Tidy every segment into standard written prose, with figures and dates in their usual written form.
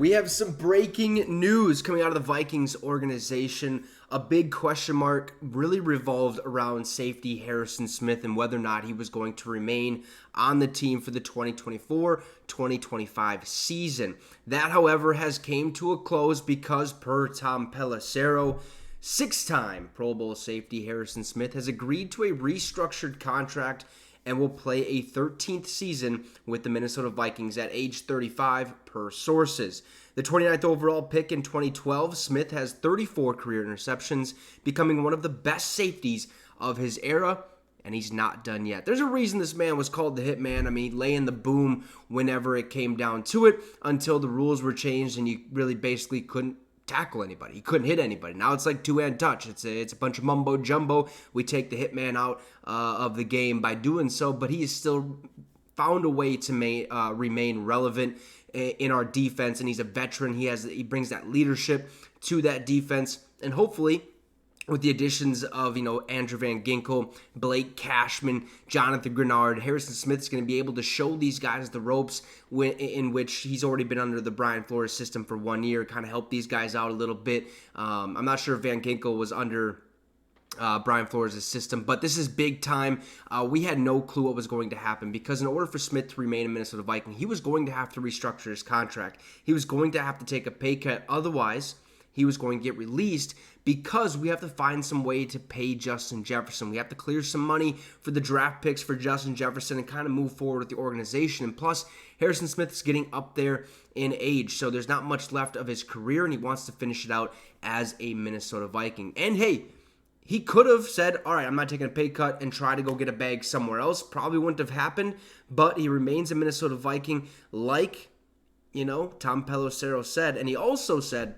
We have some breaking news coming out of the Vikings organization. A big question mark really revolved around safety Harrison Smith and whether or not he was going to remain on the team for the 2024-2025 season. That, however, has came to a close because per Tom Pelissero, six-time Pro Bowl safety Harrison Smith has agreed to a restructured contract and will play a 13th season with the Minnesota Vikings at age 35 per sources. The 29th overall pick in 2012, Smith has 34 career interceptions, becoming one of the best safeties of his era, and he's not done yet. There's a reason this man was called the Hitman. I mean, laying the boom whenever it came down to it until the rules were changed and you really basically couldn't tackle anybody. He couldn't hit anybody. Now it's like two-hand touch. It's a bunch of mumbo jumbo. We take the Hitman out of the game by doing so, but he has still found a way to remain relevant in our defense, and he's a veteran. He brings that leadership to that defense, and hopefully with the additions of, Andrew Van Ginkel, Blake Cashman, Jonathan Grenard, Harrison Smith's going to be able to show these guys the ropes in which he's already been under the Brian Flores system for 1 year, kind of help these guys out a little bit. I'm not sure if Van Ginkel was under Brian Flores' system, but this is big time. We had no clue what was going to happen because in order for Smith to remain a Minnesota Viking, he was going to have to restructure his contract. He was going to have to take a pay cut. Otherwise, he was going to get released because we have to find some way to pay Justin Jefferson. We have to clear some money for the draft picks for Justin Jefferson and kind of move forward with the organization. And plus, Harrison Smith is getting up there in age, so there's not much left of his career, and he wants to finish it out as a Minnesota Viking. And hey, he could have said, all right, I'm not taking a pay cut and try to go get a bag somewhere else. Probably wouldn't have happened, but he remains a Minnesota Viking like, Tom Pelissero said. And he also said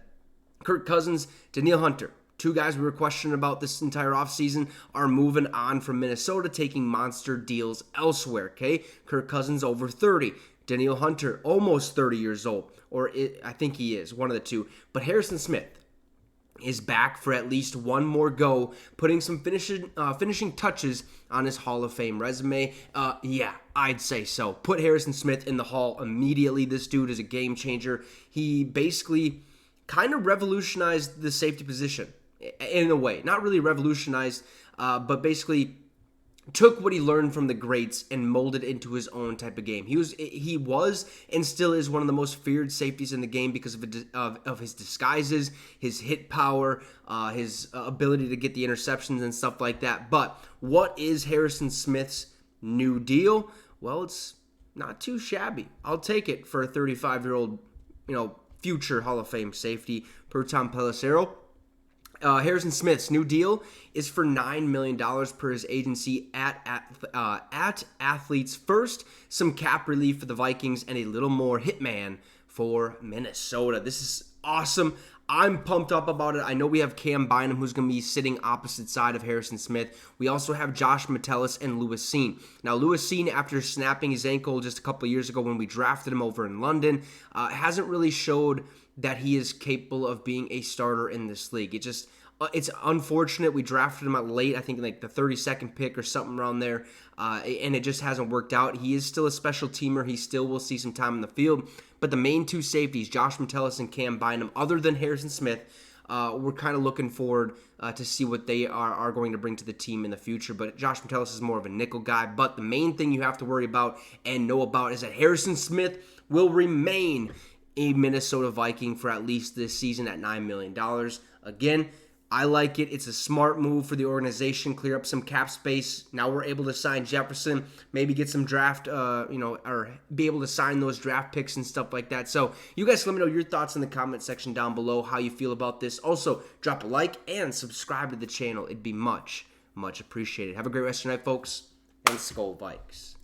Kirk Cousins, Danielle Hunter, two guys we were questioning about this entire offseason, are moving on from Minnesota, taking monster deals elsewhere, okay? Kirk Cousins over 30. Danielle Hunter almost 30 years old, I think he is, one of the two. But Harrison Smith is back for at least one more go, putting some finishing touches on his Hall of Fame resume. Yeah, I'd say so. Put Harrison Smith in the Hall immediately. This dude is a game changer. He basically kind of revolutionized the safety position in a way. Not really revolutionized, but basically took what he learned from the greats and molded into his own type of game. He was and still is one of the most feared safeties in the game because of his disguises, his hit power, his ability to get the interceptions and stuff like that. But what is Harrison Smith's new deal? Well, it's not too shabby. I'll take it for a 35-year-old, future Hall of Fame safety per Tom Pelissero. Harrison Smith's new deal is for $9 million per his agency at Athletes First, some cap relief for the Vikings, and a little more hitman for Minnesota. This is awesome. I'm pumped up about it. I know we have Cam Bynum, who's going to be sitting opposite side of Harrison Smith. We also have Josh Metellus and Lewis Cine. Now, Lewis Cine, after snapping his ankle just a couple of years ago when we drafted him over in London, hasn't really showed that he is capable of being a starter in this league. It's unfortunate. We drafted him out late, I think like the 32nd pick or something around there, and it just hasn't worked out. He is still a special teamer. He still will see some time in the field. But the main two safeties, Josh Metellus and Cam Bynum, other than Harrison Smith, we're kind of looking forward to see what they are going to bring to the team in the future. But Josh Metellus is more of a nickel guy. But the main thing you have to worry about and know about is that Harrison Smith will remain a Minnesota Viking for at least this season at $9 million. Again, I like it. It's a smart move for the organization. Clear up some cap space. Now we're able to sign Jefferson, maybe get some draft, or be able to sign those draft picks and stuff like that. So you guys let me know your thoughts in the comment section down below, how you feel about this. Also, drop a like and subscribe to the channel. It'd be much, much appreciated. Have a great rest of your night, folks, and Skol Vikes.